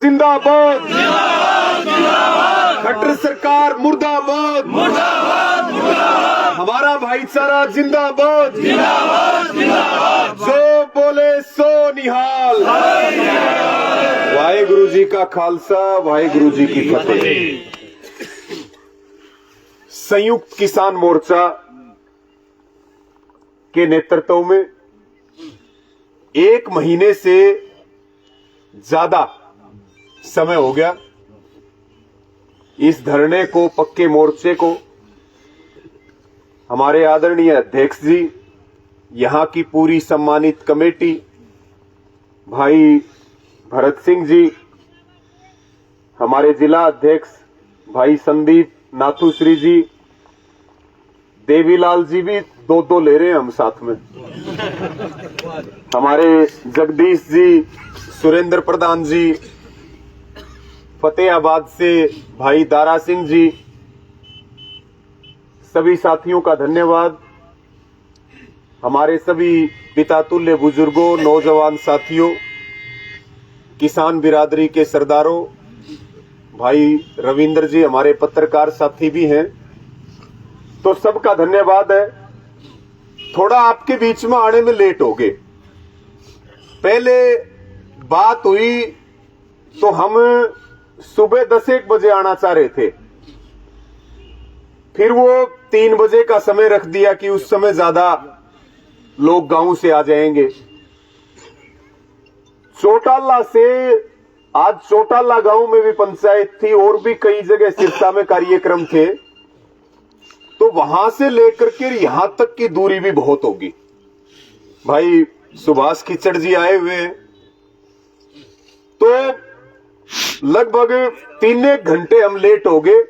जिंदाबाद, खट्टर सरकार मुर्दाबाद, हमारा भाईचारा जिंदाबाद, जो बोले सो निहाल। वाहेगुरु जी का खालसा, वाहेगुरु जी की फतेह। संयुक्त किसान मोर्चा के नेतृत्व में 1 महीने से ज्यादा समय हो गया इस धरने को, पक्के मोर्चे को हमारे आदरणीय अध्यक्ष जी, यहां की पूरी सम्मानित कमेटी, भाई भरत सिंह जी, हमारे जिला अध्यक्ष भाई संदीप नाथुश्री जी, देवीलाल जी भी 2-2 ले रहे हैं हम साथ में, हमारे जगदीश जी, सुरेंद्र प्रधान जी, फतेहाबाद से भाई दारा सिंह जी, सभी साथियों का धन्यवाद। हमारे सभी पिता तुल्य बुजुर्गों, नौजवान साथियों, किसान बिरादरी के सरदारों, भाई रविंद्र जी हमारे पत्रकार साथी भी हैं, तो सबका धन्यवाद है। थोड़ा आपके बीच में आने में लेट हो गए। पहले बात हुई तो हम सुबह 10-1 बजे आना चाह रहे थे, फिर वो 3 बजे का समय रख दिया कि उस समय ज्यादा लोग गांव से आ जाएंगे। चौटाला से आज चौटाला गांव में भी पंचायत थी और भी कई जगह सिरसा में कार्यक्रम थे, तो वहां से लेकर के यहां तक की दूरी भी बहुत होगी। भाई सुभाष खिचड़ जी आए हुए हैं, तो लगभग 3-1 घंटे हम लेट हो गए,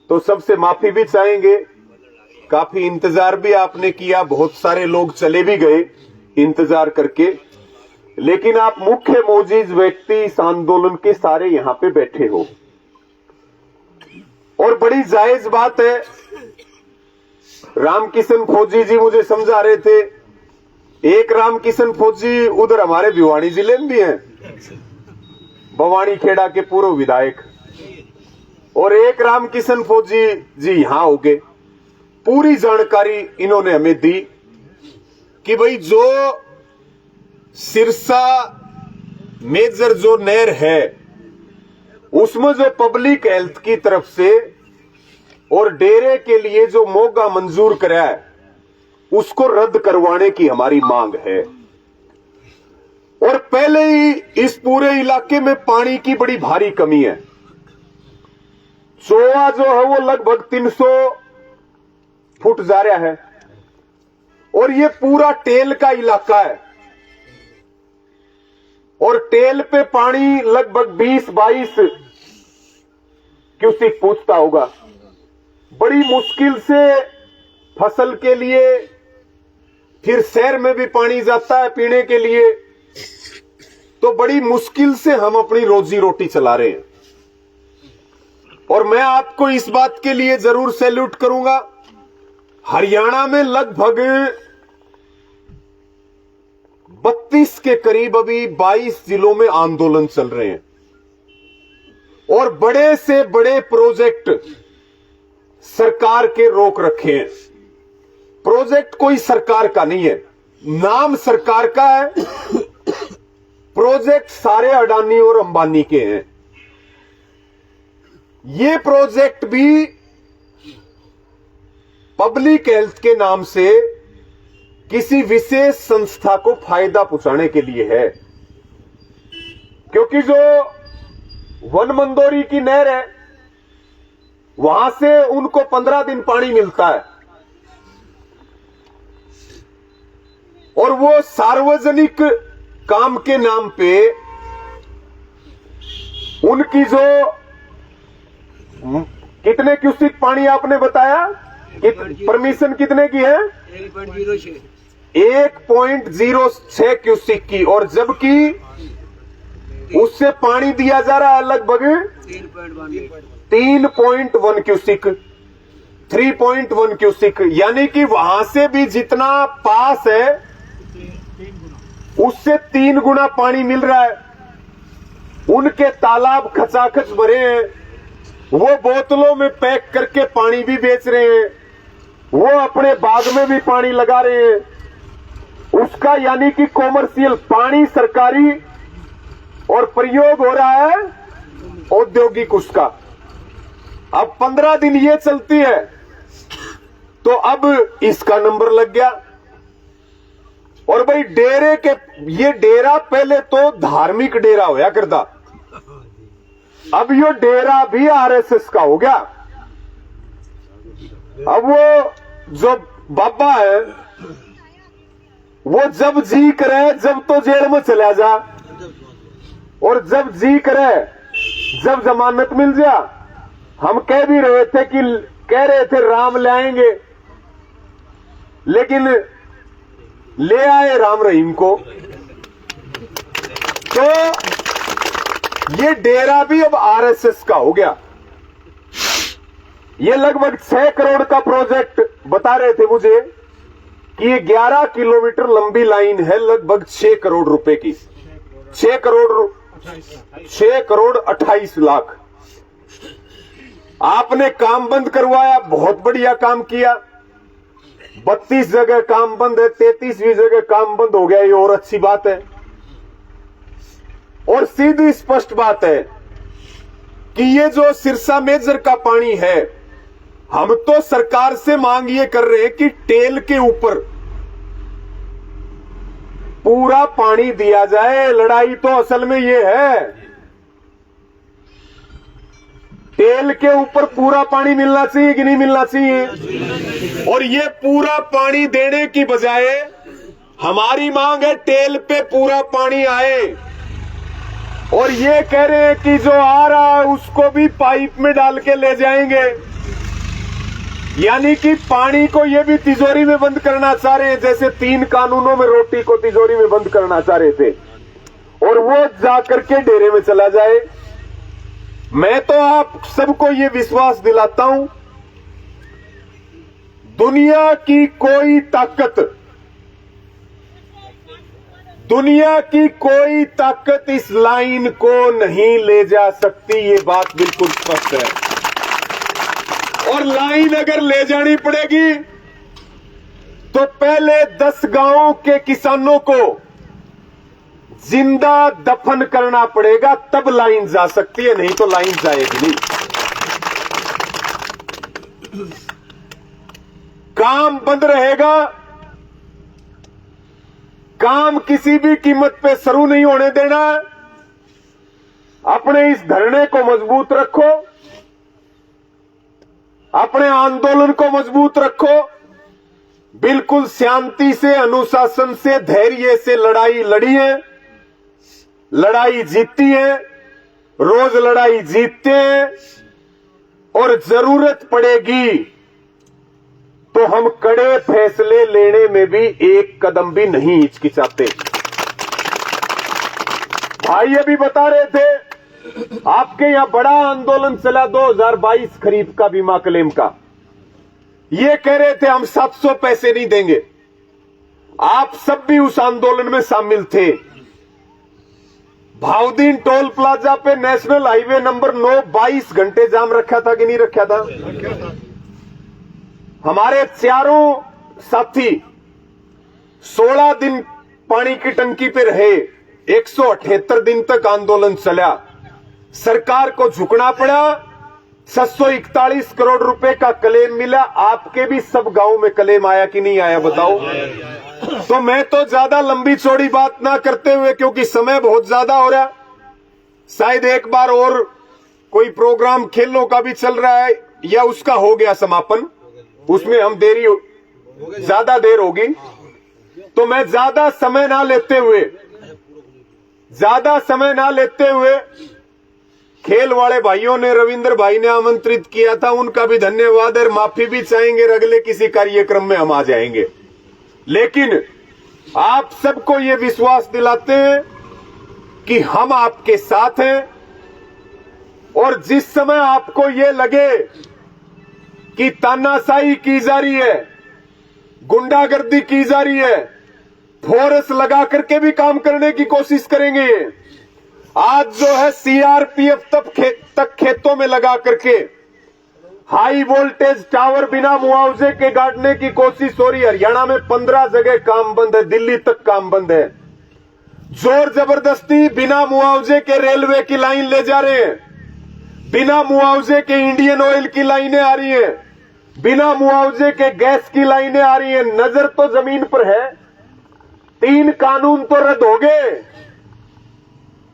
तो सबसे माफी भी चाहेंगे। काफी इंतजार भी आपने किया, बहुत सारे लोग चले भी गए इंतजार करके, लेकिन आप मुख्य मौजूद व्यक्ति इस आंदोलन के सारे यहां पे बैठे हो, और बड़ी जायज बात है। रामकिशन फौजी जी मुझे समझा रहे थे, एक रामकिशन फौजी उधर हमारे भिवानी जिले में भी हैं, भवानी खेड़ा के पूर्व विधायक, और एक रामकिशन फौजी जी यहां हो गए। पूरी जानकारी इन्होंने हमें दी कि भाई जो सिरसा मेजर जो नहर है उसमें जो पब्लिक हेल्थ की तरफ से और डेरे के लिए जो मोगा मंजूर करा है उसको रद्द करवाने की हमारी मांग है। और पहले ही इस पूरे इलाके में पानी की बड़ी भारी कमी है। चोवा जो है वो लगभग 300 फुट जा रहा है, और ये पूरा टेल का इलाका है, और टेल पे पानी लगभग 20-22 क्यूसेक पहुंचता होगा। बड़ी मुश्किल से फसल के लिए, फिर शहर में भी पानी जाता है पीने के लिए, तो बड़ी मुश्किल से हम अपनी रोजी रोटी चला रहे हैं। और मैं आपको इस बात के लिए जरूर सैल्यूट करूंगा, हरियाणा में लगभग 32 के करीब अभी 22 जिलों में आंदोलन चल रहे हैं, और बड़े से बड़े प्रोजेक्ट सरकार के रोक रखे हैं। प्रोजेक्ट कोई सरकार का नहीं है, नाम सरकार का है, प्रोजेक्ट सारे अडानी और अंबानी के हैं। ये प्रोजेक्ट भी पब्लिक हेल्थ के नाम से किसी विशेष संस्था को फायदा पहुंचाने के लिए है, क्योंकि जो वन मंदोरी की नहर है वहां से उनको 15 दिन पानी मिलता है, और वो सार्वजनिक काम के नाम पे उनकी जो कितने क्यूसेक पानी आपने बताया, परमिशन कितने की है? 1.06 क्यूसेक की, और जबकि उससे पानी दिया जा रहा है लगभग 3.1 क्यूसेक, 3.1 क्यूसेक, यानी कि वहां से भी जितना पास है उससे 3 गुना पानी मिल रहा है। उनके तालाब खचाखच भरे हैं, वो बोतलों में पैक करके पानी भी बेच रहे हैं, वो अपने बाग में भी पानी लगा रहे हैं। उसका यानी कि कॉमर्शियल पानी सरकारी और प्रयोग हो रहा है औद्योगिक उसका। अब 15 दिन ये चलती है तो अब इसका नंबर लग गया। और भाई डेरे के, ये डेरा पहले तो धार्मिक डेरा होया करता, अब यो डेरा भी आरएसएस का हो गया। अब वो जो बाबा है वो जब जी करे जब तो जेल में चला जा, और जब जी करे जब जमानत मिल जा। हम कह भी रहे थे कि कह रहे थे राम ले आएंगे, लेकिन ले आए राम रहीम को। तो ये डेरा भी अब आरएसएस का हो गया। ये लगभग 6 करोड़ का प्रोजेक्ट बता रहे थे मुझे कि ये 11 किलोमीटर लंबी लाइन है, लगभग 6 करोड़ रुपए की। 6 करोड़ 28 लाख। आपने काम बंद करवाया, बहुत बढ़िया काम किया। 32 जगह काम बंद है, 33वीं जगह काम बंद हो गया, ये और अच्छी बात है। और सीधी स्पष्ट बात है कि ये जो सिरसा मेजर का पानी है, हम तो सरकार से मांग ये कर रहे हैं कि टेल के ऊपर पूरा पानी दिया जाए। लड़ाई तो असल में ये है, टेल के ऊपर पूरा पानी मिलना चाहिए कि नहीं मिलना चाहिए। और ये पूरा पानी देने की बजाय हमारी मांग है टेल पे पूरा पानी आए। और ये कह रहे हैं कि जो आ रहा है उसको भी पाइप में डाल के ले जाएंगे, यानी कि पानी को ये भी तिजोरी में बंद करना चाह रहे हैं, जैसे 3 कानूनों में रोटी को तिजोरी में बंद करना चाह रहे थे, और वो जाकर के डेरे में चला जाए। मैं तो आप सबको ये विश्वास दिलाता हूं, दुनिया की कोई ताकत इस लाइन को नहीं ले जा सकती, ये बात बिल्कुल स्पष्ट है। और लाइन अगर ले जानी पड़ेगी तो पहले 10 गांवों के किसानों को जिंदा दफन करना पड़ेगा, तब लाइन जा सकती है, नहीं तो लाइन जाएगी नहीं। काम बंद रहेगा, काम किसी भी कीमत पे शुरू नहीं होने देना। अपने इस धरने को मजबूत रखो, अपने आंदोलन को मजबूत रखो, बिल्कुल शांति से, अनुशासन से, धैर्य से लड़ाई लड़ी है, लड़ाई जीती है, रोज लड़ाई जीतते हैं। और जरूरत पड़ेगी तो हम कड़े फैसले लेने में भी एक कदम भी नहीं हिचकिचाते। भाई अभी बता रहे थे आपके यहां बड़ा आंदोलन चला 2022 खरीफ का बीमा क्लेम का। ये कह रहे थे हम 700 पैसे नहीं देंगे। आप सब भी उस आंदोलन में शामिल थे। भावदीन टोल प्लाजा पे नेशनल हाईवे नंबर 9 22 घंटे जाम रखा था कि नहीं रखा था? हमारे चारों साथी 16 दिन पानी की टंकी पे रहे, 178 दिन तक आंदोलन चला। सरकार को झुकना पड़ा, 741 करोड़ रुपए का क्लेम मिला। आपके भी सब गांव में क्लेम आया कि नहीं आया बताओ? तो मैं तो ज्यादा लंबी चौड़ी बात ना करते हुए, क्योंकि समय बहुत ज्यादा हो रहा, शायद एक बार और कोई प्रोग्राम खेलों का भी चल रहा है या उसका हो गया समापन, उसमें हम ज्यादा देर होगी। तो मैं ज्यादा समय ना लेते हुए खेल वाले भाइयों ने, रविंद्र भाई ने आमंत्रित किया था, उनका भी धन्यवाद और माफी भी चाहेंगे। अगले किसी कार्यक्रम में हम आ जाएंगे। लेकिन आप सबको ये विश्वास दिलाते हैं कि हम आपके साथ हैं। और जिस समय आपको ये लगे कि तानाशाही की जा रही है, गुंडागर्दी की जा रही है, फोर्स लगा करके भी काम करने की कोशिश करेंगे। आज जो है सीआरपीएफ तक खेतों में लगा करके हाई वोल्टेज टावर बिना मुआवजे के गाड़ने की कोशिश हो रही है। हरियाणा में 15 जगह काम बंद है, दिल्ली तक काम बंद है। जोर जबरदस्ती बिना मुआवजे के रेलवे की लाइन ले जा रहे हैं, बिना मुआवजे के इंडियन ऑयल की लाइनें आ रही हैं, बिना मुआवजे के गैस की लाइनें आ रही हैं। नजर तो जमीन पर है, 3 कानून तो रद्द हो गए,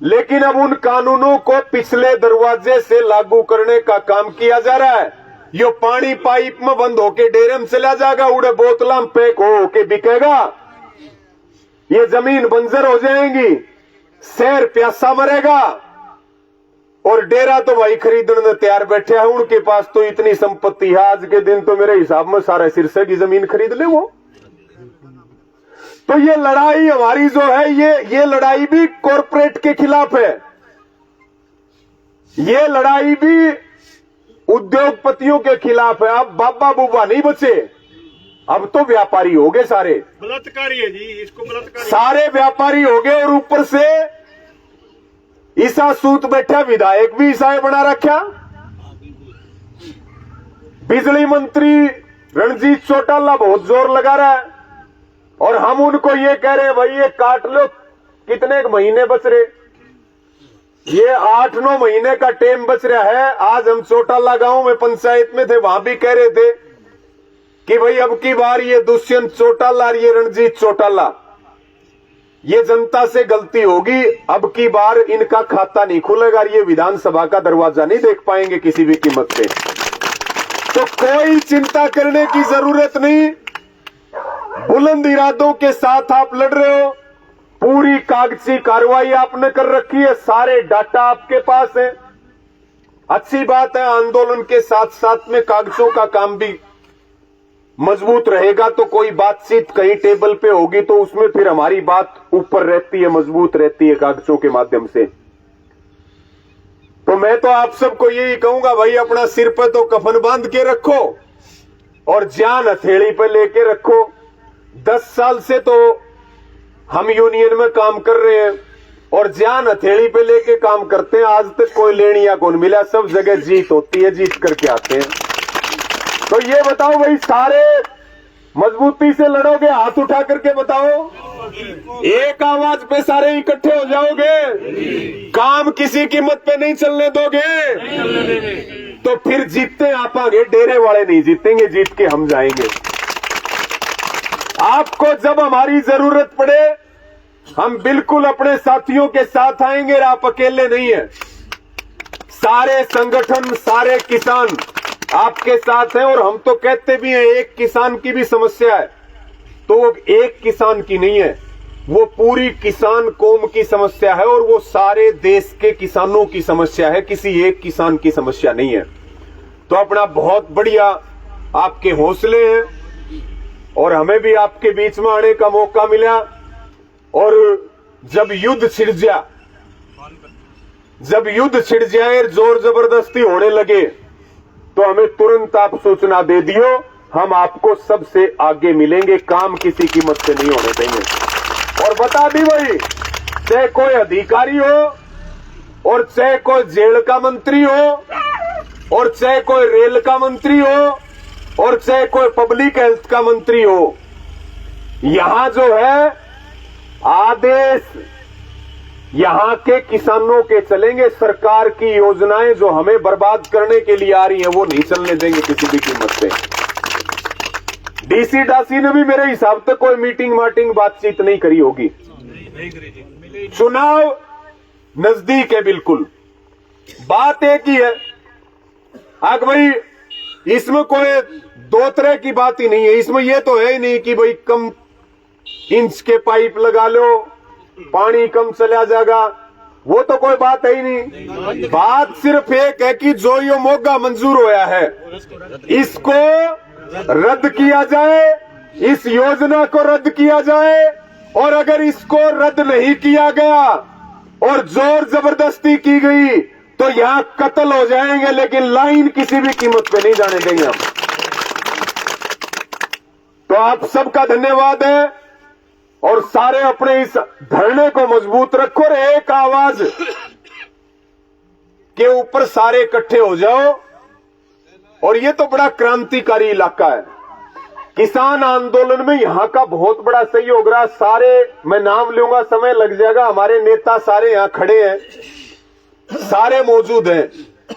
लेकिन अब उन कानूनों को पिछले दरवाजे से लागू करने का काम किया जा रहा है। यो पानी पाइप में बंद होके डेरे में चला जाएगा, उड़े बोतला में पैक होके बिकेगा, ये जमीन बंजर हो जाएंगी, शहर प्यासा मरेगा, और डेरा तो भाई खरीदने तैयार बैठे हैं। उनके पास तो इतनी संपत्ति है, आज के दिन तो मेरे हिसाब में सारा सिरसा की जमीन खरीद ले वो। तो ये लड़ाई हमारी जो है, ये लड़ाई भी कॉरपोरेट के खिलाफ है, ये लड़ाई भी उद्योगपतियों के खिलाफ है। अब बाबा बुबा नहीं बचे, अब तो व्यापारी हो गए सारे, बलात्कारी है जी, इसको बलात्कारी, सारे व्यापारी हो गए। और ऊपर से ईसा सूत बैठा, विधायक भी ईसाई बना रखा। बिजली मंत्री रणजीत चौटाला बहुत जोर लगा रहा है, और हम उनको ये कह रहे हैं भाई ये काट लो, कितने महीने बच रहे, ये 8-9 महीने का टाइम बच रहा है। आज हम चौटाला गांव में पंचायत में थे, वहां भी कह रहे थे कि भाई अब की बार ये दुष्यंत चौटाला और ये रणजीत चौटाला, ये जनता से गलती होगी, अब की बार इनका खाता नहीं खुलेगा, ये विधानसभा का दरवाजा नहीं देख पाएंगे किसी भी कीमत पे। तो कोई चिंता करने की जरूरत नहीं, बुलंद इरादों के साथ आप लड़ रहे हो, पूरी कागजी कार्रवाई आपने कर रखी है, सारे डाटा आपके पास है। अच्छी बात है, आंदोलन के साथ साथ में कागजों का काम भी मजबूत रहेगा, तो कोई बातचीत कहीं टेबल पे होगी तो उसमें फिर हमारी बात ऊपर रहती है, मजबूत रहती है कागजों के माध्यम से। तो मैं तो आप सबको यही कहूंगा भाई, अपना सिर पे तो कफन बांध के रखो और जान हथेली पे लेके रखो। 10 साल से तो हम यूनियन में काम कर रहे हैं और जान हथेली पे लेके काम करते हैं, आज तक कोई लेनिया कौन मिला, सब जगह जीत होती है, जीत करके आते हैं। तो ये बताओ भाई, सारे मजबूती से लड़ोगे? हाथ उठा करके बताओ, एक आवाज पे सारे इकट्ठे हो जाओगे? काम किसी कीमत पे नहीं चलने दोगे? तो फिर जीतते आप आगे, डेरे वाले नहीं जीतेंगे, जीत के हम जाएंगे। आपको जब हमारी जरूरत पड़े हम बिल्कुल अपने साथियों के साथ आएंगे, आप अकेले नहीं है। सारे संगठन, सारे किसान आपके साथ हैं, और हम तो कहते भी हैं एक किसान की भी समस्या है तो वो एक किसान की नहीं है, वो पूरी किसान कौम की समस्या है, और वो सारे देश के किसानों की समस्या है, किसी एक किसान की समस्या नहीं है। तो अपना बहुत बढ़िया आपके हौसले हैं, और हमें भी आपके बीच में आने का मौका मिला। और जब युद्ध छिड़ जाए, जोर जबरदस्ती होने लगे, तो हमें तुरंत आप सूचना दे दियो, हम आपको सबसे आगे मिलेंगे, काम किसी कीमत से नहीं होने देंगे। और बता दी भाई, चाहे कोई अधिकारी हो और चाहे कोई जेल का मंत्री हो और चाहे कोई रेल का मंत्री हो और चाहे कोई पब्लिक हेल्थ का मंत्री हो, यहां जो है आदेश यहां के किसानों के चलेंगे। सरकार की योजनाएं जो हमें बर्बाद करने के लिए आ रही हैं वो नहीं चलने देंगे किसी भी कीमत पे। डीसी डासी ने भी मेरे हिसाब से कोई मीटिंग माटिंग बातचीत नहीं करी होगी। चुनाव नजदीक है, बिल्कुल बात एक ही है। आग भाई, इसमें कोई दो तरह की बात ही नहीं है। इसमें यह तो है ही नहीं कि भाई कम इंच के पाइप लगा लो, पानी कम चला जाएगा, वो तो कोई बात है ही नहीं। बात सिर्फ एक है कि जो ये मौका मंजूर होया है इसको रद्द किया जाए, इस योजना को रद्द किया जाए। और अगर इसको रद्द नहीं किया गया और जोर जबरदस्ती की गई तो यहां कत्ल हो जाएंगे, लेकिन लाइन किसी भी कीमत पे नहीं जाने देंगे हम। तो आप सबका धन्यवाद है, और सारे अपने इस धरने को मजबूत रखो और एक आवाज के ऊपर सारे इकट्ठे हो जाओ। और ये तो बड़ा क्रांतिकारी इलाका है। किसान आंदोलन में यहां का बहुत बड़ा सहयोग रहा। सारे, मैं नाम लूंगा समय लग जाएगा, हमारे नेता सारे यहां खड़े हैं, सारे मौजूद हैं।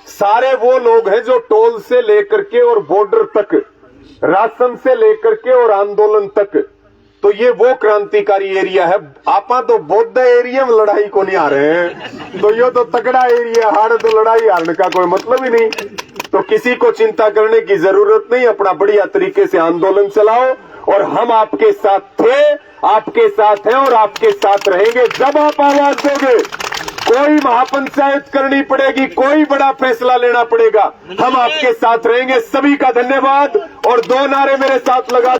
सारे वो लोग हैं जो टोल से लेकर के और बॉर्डर तक, राशन से लेकर के और आंदोलन तक, तो ये वो क्रांतिकारी एरिया है। आपा तो बौद्ध एरिया में लड़ाई को नहीं आ रहे हैं, तो ये तो तगड़ा एरिया, हार तो लड़ाई हारने का कोई मतलब ही नहीं। तो किसी को चिंता करने की जरूरत नहीं, अपना बढ़िया तरीके से आंदोलन चलाओ। और हम आपके साथ थे, आपके साथ हैं और आपके साथ रहेंगे। जब आप आवाज दोगे, कोई महापंचायत करनी पड़ेगी, कोई बड़ा फैसला लेना पड़ेगा, हम आपके साथ रहेंगे। सभी का धन्यवाद। और 2 नारे मेरे साथ लगा